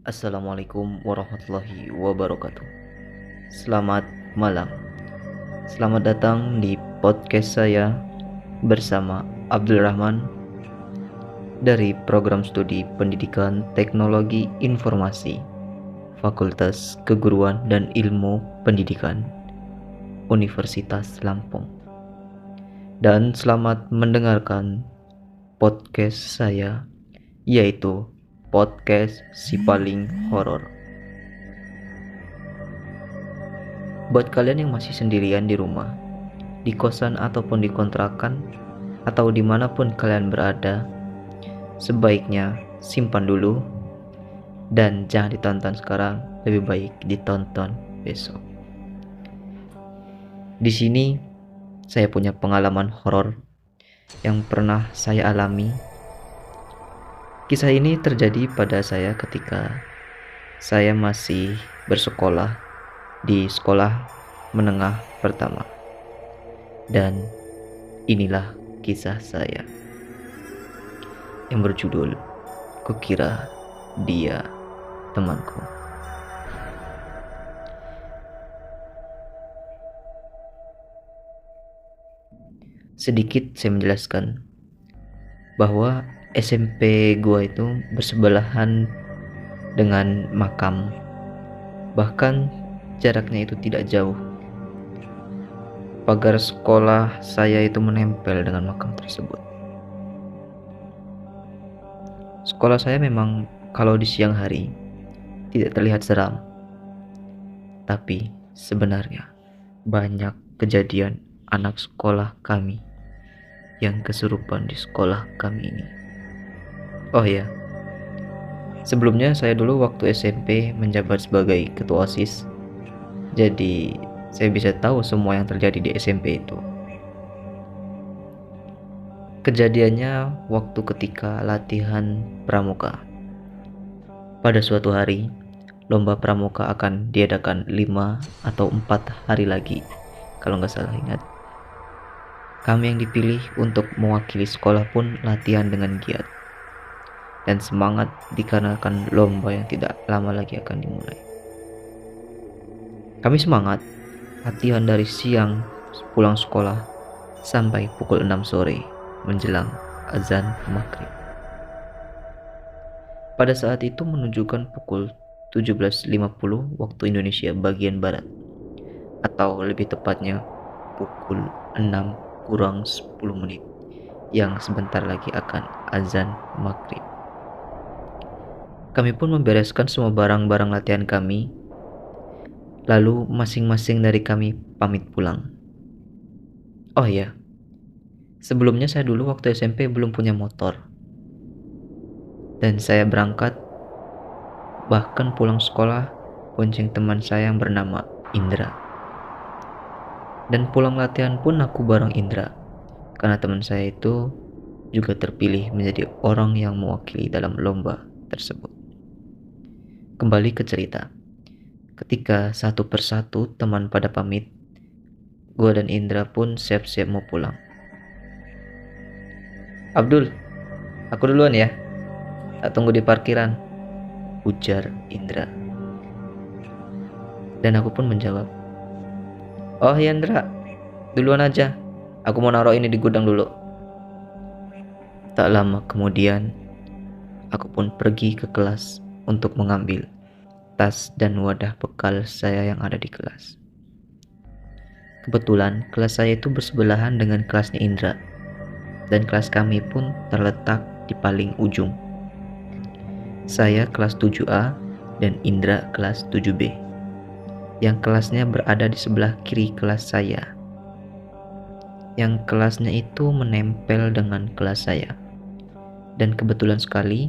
Assalamualaikum warahmatullahi wabarakatuh. Selamat malam. Selamat datang di podcast saya bersama Abdul Rahman dari Program Studi Pendidikan Teknologi Informasi Fakultas Keguruan dan Ilmu Pendidikan Universitas Lampung. Dan selamat mendengarkan podcast saya, yaitu podcast Si Paling Horor. Buat kalian yang masih sendirian di rumah, di kosan ataupun di kontrakan, atau dimanapun kalian berada, sebaiknya simpan dulu dan jangan ditonton sekarang, lebih baik ditonton besok. Di sini saya punya pengalaman horor yang pernah saya alami. Kisah ini terjadi pada saya ketika saya masih bersekolah di sekolah menengah pertama. Dan inilah kisah saya yang berjudul Kukira Dia Temanku. Sedikit saya menjelaskan bahwa SMP gua itu bersebelahan dengan makam. Bahkan jaraknya itu tidak jauh. Pagar sekolah saya itu menempel dengan makam tersebut. Sekolah saya memang kalau di siang hari tidak terlihat seram. Tapi sebenarnya banyak kejadian anak sekolah kami yang kesurupan di sekolah kami ini. Oh ya, sebelumnya saya dulu waktu SMP menjabat sebagai ketua OSIS. Jadi saya bisa tahu semua yang terjadi di SMP itu. Kejadiannya waktu ketika latihan pramuka. Pada suatu hari, lomba pramuka akan diadakan 5 atau 4 hari lagi, kalau nggak salah ingat. Kami yang dipilih untuk mewakili sekolah pun latihan dengan giat dan semangat dikarenakan lomba yang tidak lama lagi akan dimulai. Kami semangat latihan dari siang pulang sekolah sampai pukul 6 sore menjelang azan maghrib. Pada saat itu menunjukkan pukul 17.50 waktu Indonesia bagian barat, atau lebih tepatnya pukul 6 kurang 10 menit yang sebentar lagi akan azan maghrib. Kami pun membereskan semua barang-barang latihan kami, lalu masing-masing dari kami pamit pulang. Oh ya, sebelumnya saya dulu waktu SMP belum punya motor, dan saya berangkat bahkan pulang sekolah bonceng teman saya yang bernama Indra. Dan pulang latihan pun aku bareng Indra, karena teman saya itu juga terpilih menjadi orang yang mewakili dalam lomba tersebut. Kembali ke cerita. Ketika satu persatu teman pada pamit, gue dan Indra pun siap-siap mau pulang. Abdul, aku duluan ya. Tak tunggu di parkiran, ujar Indra. Dan aku pun menjawab, oh ya Indra, duluan aja. Aku mau naruh ini di gudang dulu. Tak lama kemudian, aku pun pergi ke kelas untuk mengambil tas dan wadah bekal saya yang ada di kelas. Kebetulan kelas saya itu bersebelahan dengan kelasnya Indra, dan kelas kami pun terletak di paling ujung. Saya kelas 7A dan Indra kelas 7B, yang kelasnya berada di sebelah kiri kelas saya. Yang kelasnya itu menempel dengan kelas saya. Dan kebetulan sekali,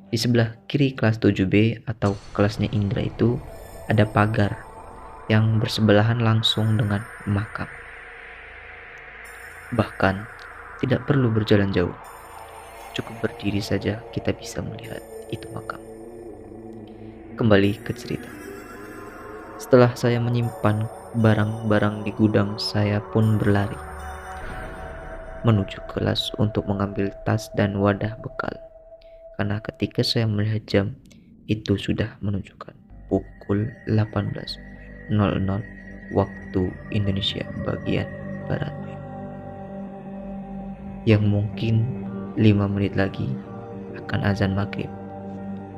di sebelah kiri kelas 7B atau kelasnya Indra itu ada pagar yang bersebelahan langsung dengan makam. Bahkan tidak perlu berjalan jauh, cukup berdiri saja kita bisa melihat itu makam. Kembali ke cerita. Setelah saya menyimpan barang-barang di gudang, saya pun berlari menuju kelas untuk mengambil tas dan wadah bekal. Karena ketika saya melihat jam, itu sudah menunjukkan pukul 18.00 waktu Indonesia bagian Barat. Yang mungkin 5 menit lagi akan azan maghrib,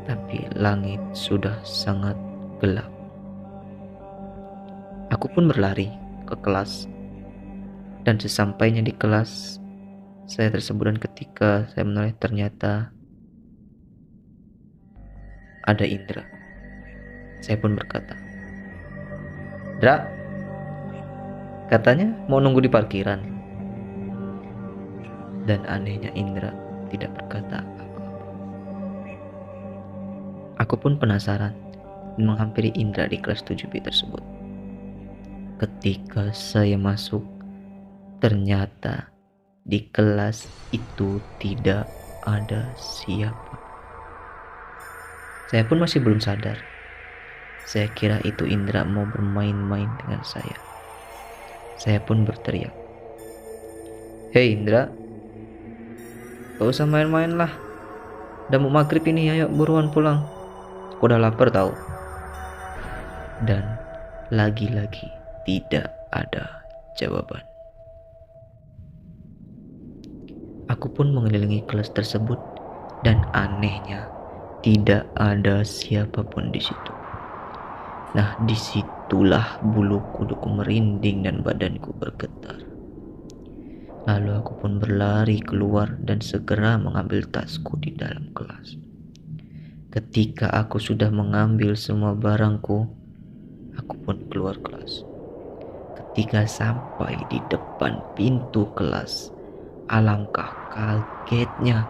tapi langit sudah sangat gelap. Aku pun berlari ke kelas, dan sesampainya di kelas saya tersebut, dan ketika saya menoleh ternyata ada Indra. Saya pun berkata, "Dra, katanya mau nunggu di parkiran." Dan anehnya Indra tidak berkata apa-apa. Aku pun penasaran dan menghampiri Indra di kelas 7B tersebut. Ketika saya masuk, ternyata di kelas itu tidak ada siapa. Saya pun masih belum sadar. Saya kira itu Indra mau bermain-main dengan saya. Saya pun berteriak, "Hei Indra, gak usah main-main lah. Udah mau maghrib ini, ayo buruan pulang. Aku udah lapar tau." Dan lagi-lagi tidak ada jawaban. Aku pun mengelilingi kelas tersebut, dan anehnya tidak ada siapapun di situ. Nah, disitulah bulu kuduku merinding dan badanku bergetar. Lalu aku pun berlari keluar dan segera mengambil tasku di dalam kelas. Ketika aku sudah mengambil semua barangku, aku pun keluar kelas. Ketika sampai di depan pintu kelas, alangkah kagetnya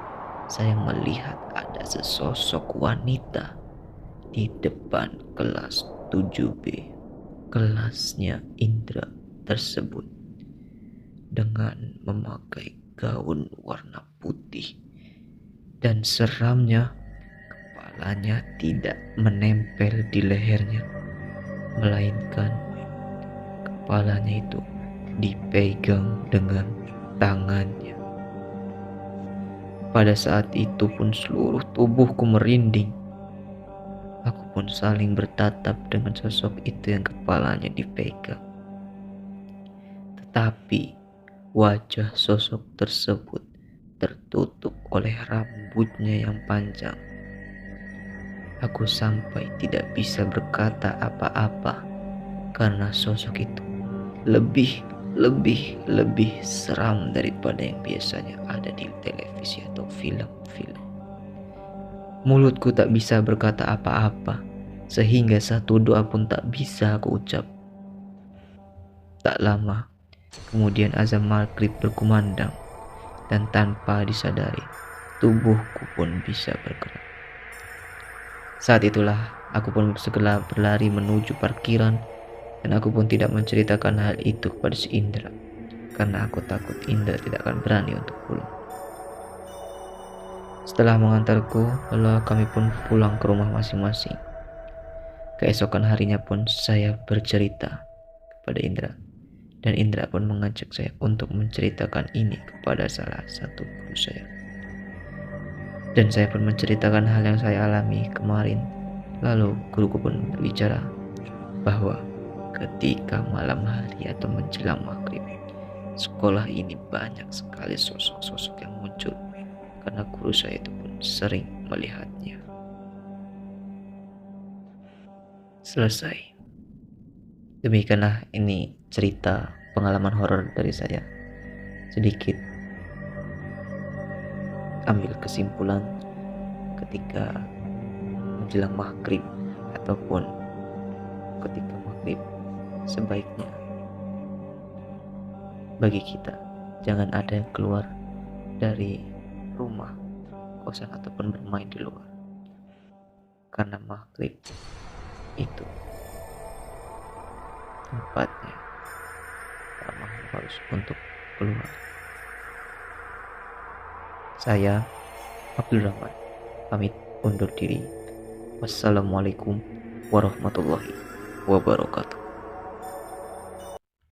saya melihat ada sesosok wanita di depan kelas 7B, kelasnya Indra tersebut, dengan memakai gaun warna putih, dan seramnya kepalanya tidak menempel di lehernya, melainkan kepalanya itu dipegang dengan tangannya. Pada saat itu pun seluruh tubuhku merinding. Aku pun saling bertatap dengan sosok itu yang kepalanya dipegang. Tetapi wajah sosok tersebut tertutup oleh rambutnya yang panjang. Aku sampai tidak bisa berkata apa-apa karena sosok itu lebih seram daripada yang biasanya ada di televisi atau film-film. Mulutku tak bisa berkata apa-apa, sehingga satu doa pun tak bisa aku ucap. Tak lama kemudian azan maghrib berkumandang, dan tanpa disadari tubuhku pun bisa bergerak. Saat itulah aku pun segera berlari menuju parkiran, dan aku pun tidak menceritakan hal itu kepada si Indra, karena aku takut Indra tidak akan berani untuk pulang. Setelah mengantarku, lalu kami pun pulang ke rumah masing-masing. Keesokan harinya pun saya bercerita kepada Indra, dan Indra pun mengajak saya untuk menceritakan ini kepada salah satu guru saya. Dan saya pun menceritakan hal yang saya alami kemarin. Lalu guruku pun berbicara bahwa ketika malam hari atau menjelang maghrib, sekolah ini banyak sekali sosok-sosok yang muncul, karena guru saya itu pun sering melihatnya. Selesai. Demikianlah ini cerita pengalaman horor dari saya. Sedikit ambil kesimpulan ketika menjelang maghrib ataupun ketika maghrib, sebaiknya bagi kita jangan ada yang keluar dari rumah, kosan ataupun bermain di luar, karena maghrib itu tempatnya memang harus untuk keluar. Saya Abdul Rahman pamit undur diri. Wassalamualaikum warahmatullahi wabarakatuh.